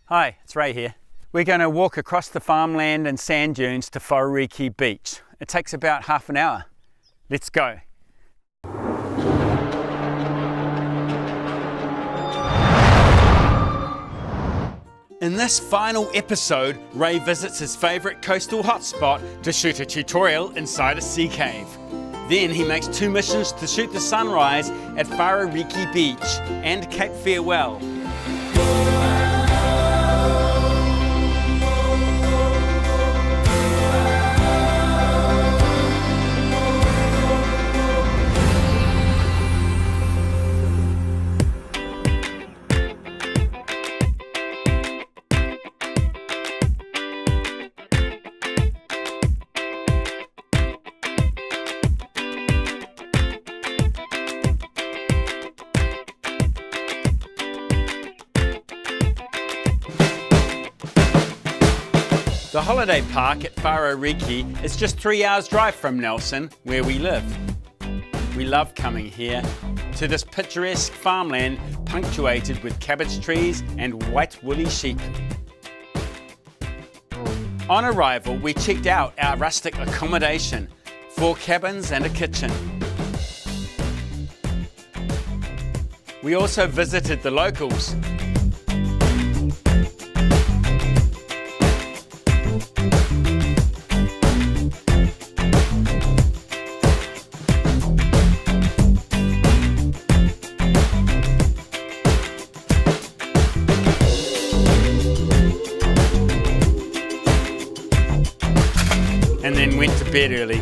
Hi, it's Ray here. We're going to walk across the farmland and sand dunes to Wharariki Beach. It takes about half an hour. Let's go. In this final episode, Ray visits his favourite coastal hotspot to shoot a tutorial inside a sea cave. Then he makes 2 missions to shoot the sunrise at Wharariki Beach and Cape Farewell. The holiday park at Wharariki is just 3 hours drive from Nelson, where we live. We love coming here to this picturesque farmland punctuated with cabbage trees and white woolly sheep. On arrival, we checked out our rustic accommodation, 4 cabins and a kitchen. We also visited the locals. And then went to bed early.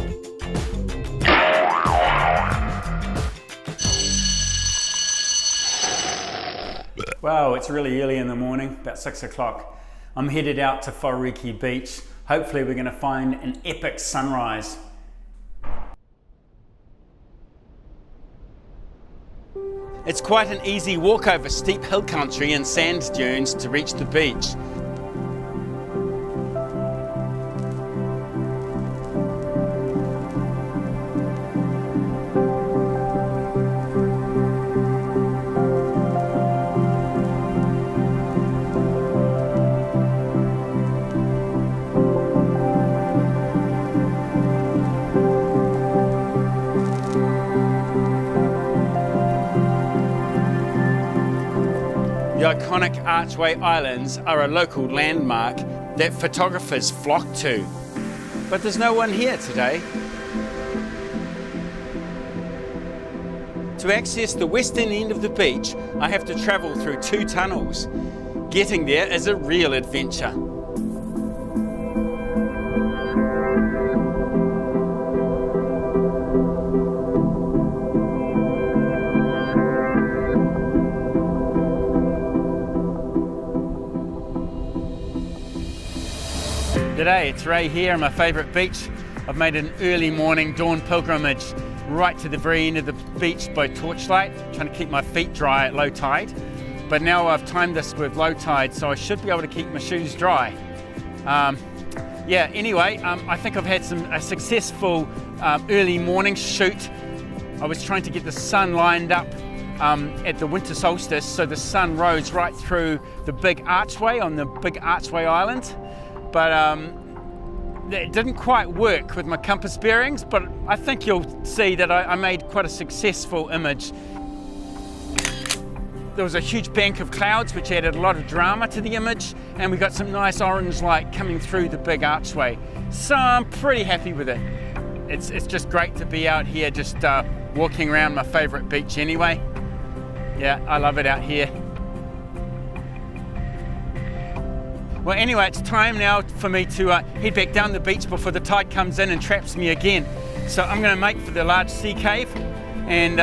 Wow, it's really early in the morning, about 6 o'clock. I'm headed out to Wharariki Beach. Hopefully we're going to find an epic sunrise. It's quite an easy walk over steep hill country and sand dunes to reach the beach. The iconic Archway Islands are a local landmark that photographers flock to. But there's no one here today. To access the western end of the beach, I have to travel through 2 tunnels. Getting there is a real adventure. G'day, it's Ray here on my favourite beach. I've made an early morning dawn pilgrimage right to the very end of the beach by torchlight, trying to keep my feet dry at low tide. But now I've timed this with low tide, so I should be able to keep my shoes dry. Anyway, I think I've had a successful early morning shoot. I was trying to get the sun lined up at the winter solstice, so the sun rose right through the big archway on the big Archway Island. But it didn't quite work with my compass bearings, but I think you'll see that I made quite a successful image. There was a huge bank of clouds which added a lot of drama to the image, and we got some nice orange light coming through the big archway. So I'm pretty happy with it. It's just great to be out here just walking around my favourite beach anyway. Yeah, I love it out here. Well, anyway, it's time now for me to head back down the beach before the tide comes in and traps me again. So I'm going to make for the large sea cave and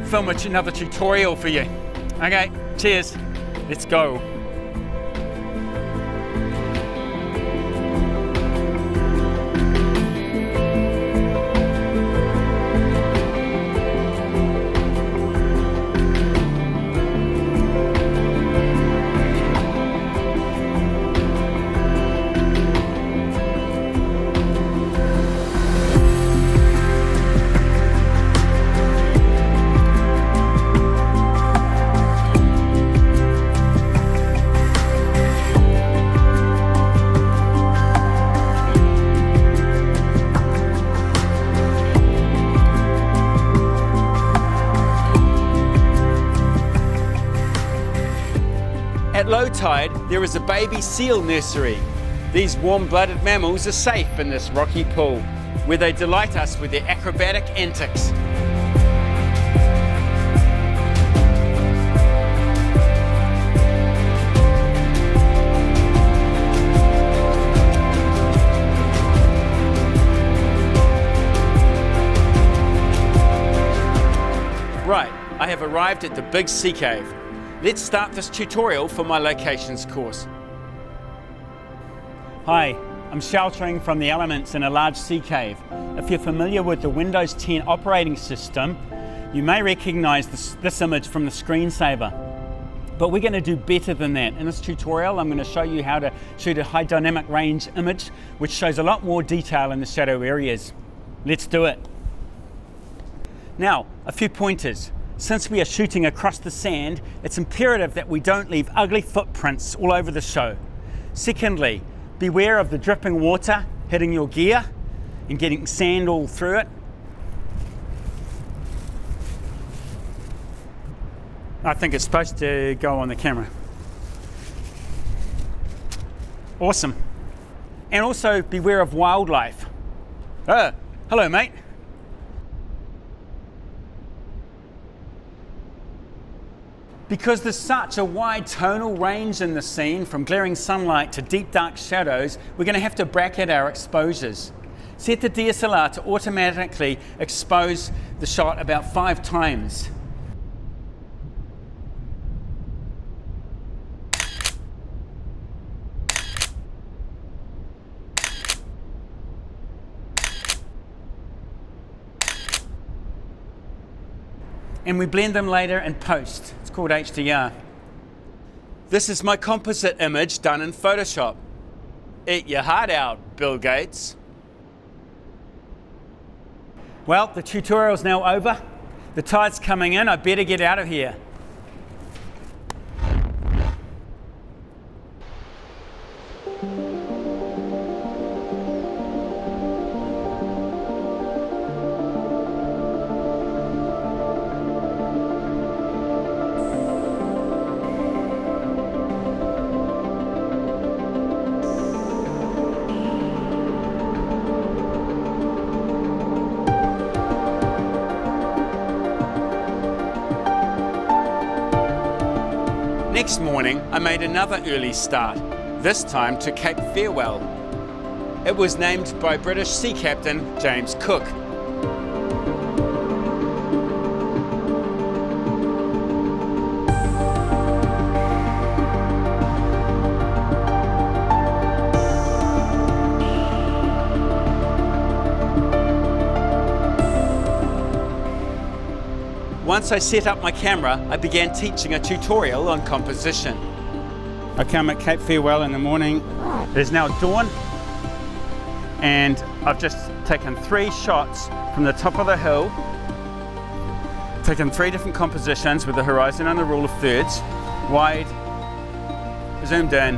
film another tutorial for you. Okay, cheers. Let's go. At low tide, there is a baby seal nursery. These warm-blooded mammals are safe in this rocky pool, where they delight us with their acrobatic antics. Right, I have arrived at the big sea cave. Let's start this tutorial for my locations course. Hi, I'm sheltering from the elements in a large sea cave. If you're familiar with the Windows 10 operating system, you may recognize this image from the screensaver. But we're going to do better than that. In this tutorial, I'm going to show you how to shoot a high dynamic range image, which shows a lot more detail in the shadow areas. Let's do it. Now, a few pointers. Since we are shooting across the sand, it's imperative that we don't leave ugly footprints all over the show. Secondly, beware of the dripping water hitting your gear and getting sand all through it. I think it's supposed to go on the camera. Awesome. And also beware of wildlife. Oh, hello mate. Because there's such a wide tonal range in the scene, from glaring sunlight to deep dark shadows, we're going to have to bracket our exposures. Set the DSLR to automatically expose the shot about 5 times. And we blend them later in post. It's called HDR. This is my composite image done in Photoshop. Eat your heart out, Bill Gates. Well, the tutorial's now over. The tide's coming in, I better get out of here. Next morning, I made another early start, this time to Cape Farewell. It was named by British sea captain James Cook. Once I set up my camera, I began teaching a tutorial on composition. Okay, I'm at Cape Farewell in the morning. It is now dawn, and I've just taken 3 shots from the top of the hill, taken 3 different compositions with the horizon and the rule of thirds, wide, zoomed in,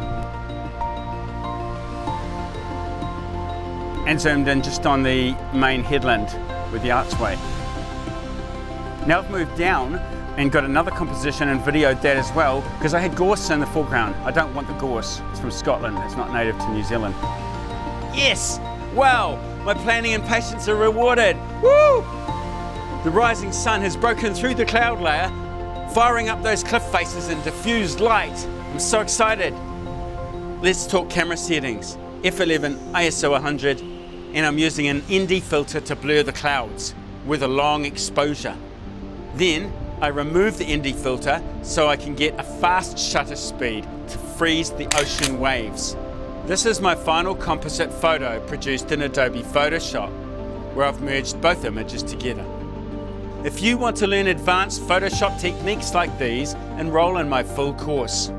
and zoomed in just on the main headland with the archway. Now I've moved down and got another composition and videoed that as well, because I had gorse in the foreground. I don't want the gorse. It's from Scotland. It's not native to New Zealand. Yes! Wow! My planning and patience are rewarded. Woo! The rising sun has broken through the cloud layer, firing up those cliff faces in diffused light. I'm so excited. Let's talk camera settings. F11, ISO 100, and I'm using an ND filter to blur the clouds with a long exposure. Then I remove the ND filter so I can get a fast shutter speed to freeze the ocean waves. This is my final composite photo produced in Adobe Photoshop, where I've merged both images together. If you want to learn advanced Photoshop techniques like these, enroll in my full course.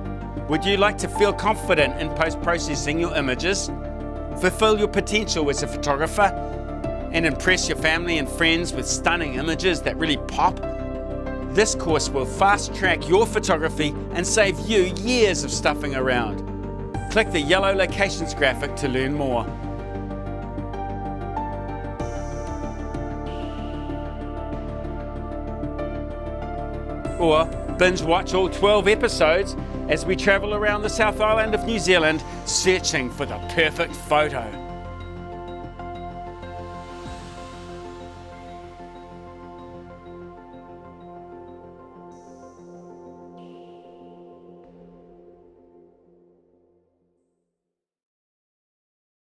Would you like to feel confident in post-processing your images, fulfill your potential as a photographer, and impress your family and friends with stunning images that really pop? This course will fast-track your photography and save you years of stuffing around. Click the yellow locations graphic to learn more. Or binge watch all 12 episodes as we travel around the South Island of New Zealand searching for the perfect photo.